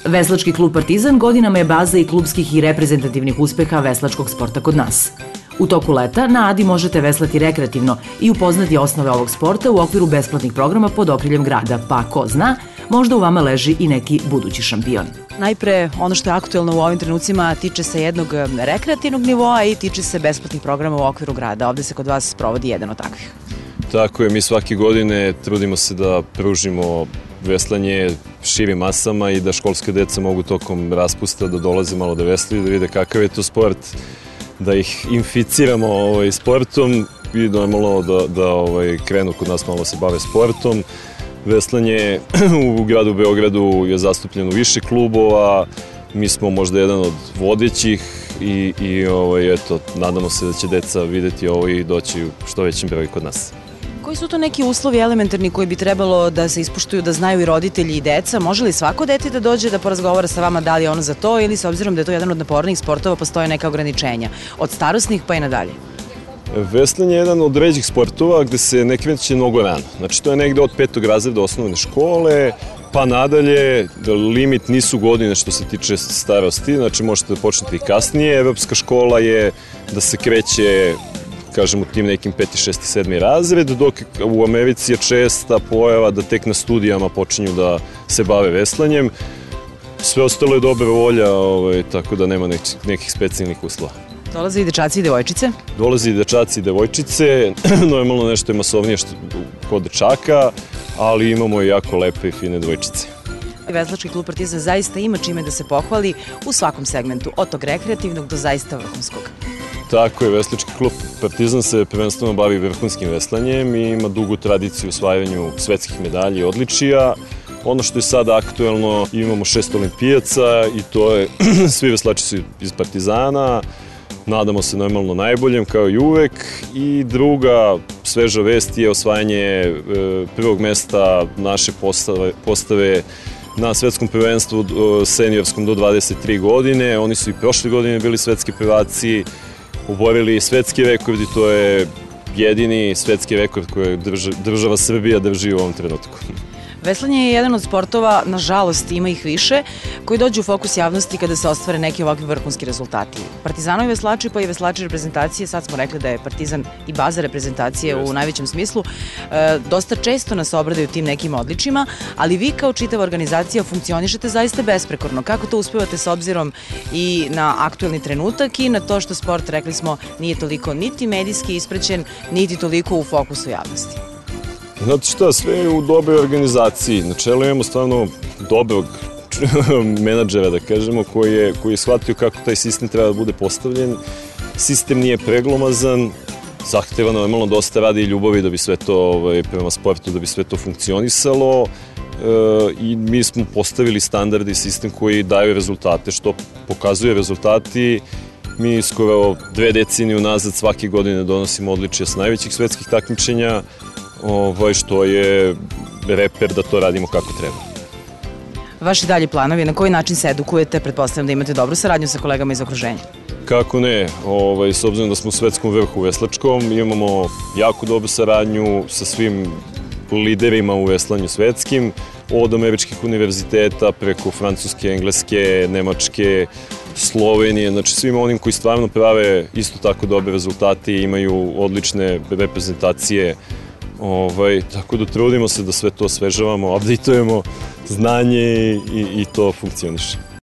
Veslački klub Partizan godinama je baza i klubskih i reprezentativnih uspeha veslačkog sporta kod nas. U toku leta na Adi možete veslati rekreativno i upoznati osnove ovog sporta u okviru besplatnih programa pod okriljem grada, pa ko zna, možda u vama leži i neki budući šampion. Najpre, ono što je aktuelno u ovim trenucima tiče se jednog rekreativnog nivoa i tiče se besplatnih programa u okviru grada. Ovde se kod vas provodi jedan od takvih. Tako je, mi svake godine trudimo se da pružimo veslanje širim masama i da školske deca mogu tokom raspusta da dolaze malo da veslaju, da vide kakav je to sport, da ih inficiramo sportom i normalno da krenu kod nas malo se bave sportom. Veslanje u gradu Beogradu je zastupljeno više klubova, mi smo možda jedan od vodećih i eto, nadamo se da će deca videti ovo i doći u što većem broju kod nas. Koji su to neki uslovi elementarni koji bi trebalo da se ispoštuju, da znaju i roditelji i deca? Može li svako dete da dođe da porazgovara sa vama da li je ono za to ili s obzirom da je to jedan od napornijih sportova postoje neka ograničenja? Od starosnih pa i nadalje? Veslanje je jedan od ređih sportova gde se ne kreće mnogo rano. Znači to je negde od 5. razreda osnovne škole pa nadalje, limit nisu godine što se tiče starosti, znači možete da počnete i kasnije. Evropska škola je da se kreće kažem u tim nekim 5., 6., 7. razred, dok u Americi je česta pojava da tek na studijama počinju da se bave veslanjem. Sve ostalo je dobra volja, tako da nema nekih specijalnih uslova. Dolaze i dečaci i devojčice? Dolaze i dečaci i devojčice, normalno nešto je masovnije kod dečaka, ali imamo i jako lepe i fine devojčice. Veslački klub Partizan zaista ima čime da se pohvali u svakom segmentu, od tog rekreativnog do zaista vrhunskog. Tako je, Veslački klub Partizan se prvenstveno bavi vrhunskim veslanjem i ima dugu tradiciju u osvajanju svetskih medalja i odličija. Ono što je sada aktuelno, imamo 6 olimpijaca i to je, svi veslači su iz Partizana, nadamo se normalno najboljem kao i uvek. I druga sveža vest je osvajanje prvog mesta naše postave na svetskom prvenstvu seniorskom do 23 godine. Oni su i prošle godine bili svetski prvaci, oborili svetski rekord i to je jedini svetski rekord koji država Srbija drži u ovom trenutku. Veslanje je jedan od sportova, nažalost ima ih više, koji dođu u fokus javnosti kada se ostvare neki ovakvi vrhunski rezultati. Partizanovi veslači pa i veslači reprezentacije, sad smo rekli da je Partizan i baza reprezentacije u najvećem smislu, dosta često nas obradaju tim nekim odličjima, ali vi kao čitava organizacija funkcionišete zaista besprekorno. Kako to uspevate s obzirom i na aktuelni trenutak i na to što sport, rekli smo, nije toliko niti medijski ispraćen, niti toliko u fokusu javnosti? Znate šta, sve je u dobroj organizaciji. Na čelu imamo stvarno dobrog menadžera, da kažemo, koji je shvatio kako taj sistem treba da bude postavljen. Sistem nije preglomazan, zahteva normalno dosta rada i ljubavi da bi sve to, prema sportu, da bi sve to funkcionisalo. I mi smo postavili standard i sistem koji daju rezultate, što pokazuje rezultati. Mi skoro 2 decenije unazad svake godine donosimo odličja s najvećih svetskih takmičenja, što je reper da to radimo kako treba. Vaši dalji planovi, na koji način se edukujete? Pretpostavljam da imate dobru saradnju sa kolegama iz okruženja. Kako ne, s obzirom da smo u svetskom vrhu veslačkom, imamo jako dobru saradnju sa svim liderima u veslanju svetskim, od američkih univerziteta preko Francuske, Engleske, Nemačke, Slovenije, znači svima onim koji stvarno prave isto tako dobre rezultate i imaju odlične reprezentacije. Tako da trudimo se da sve to osvežavamo, updateujemo znanje i to funkcioniše.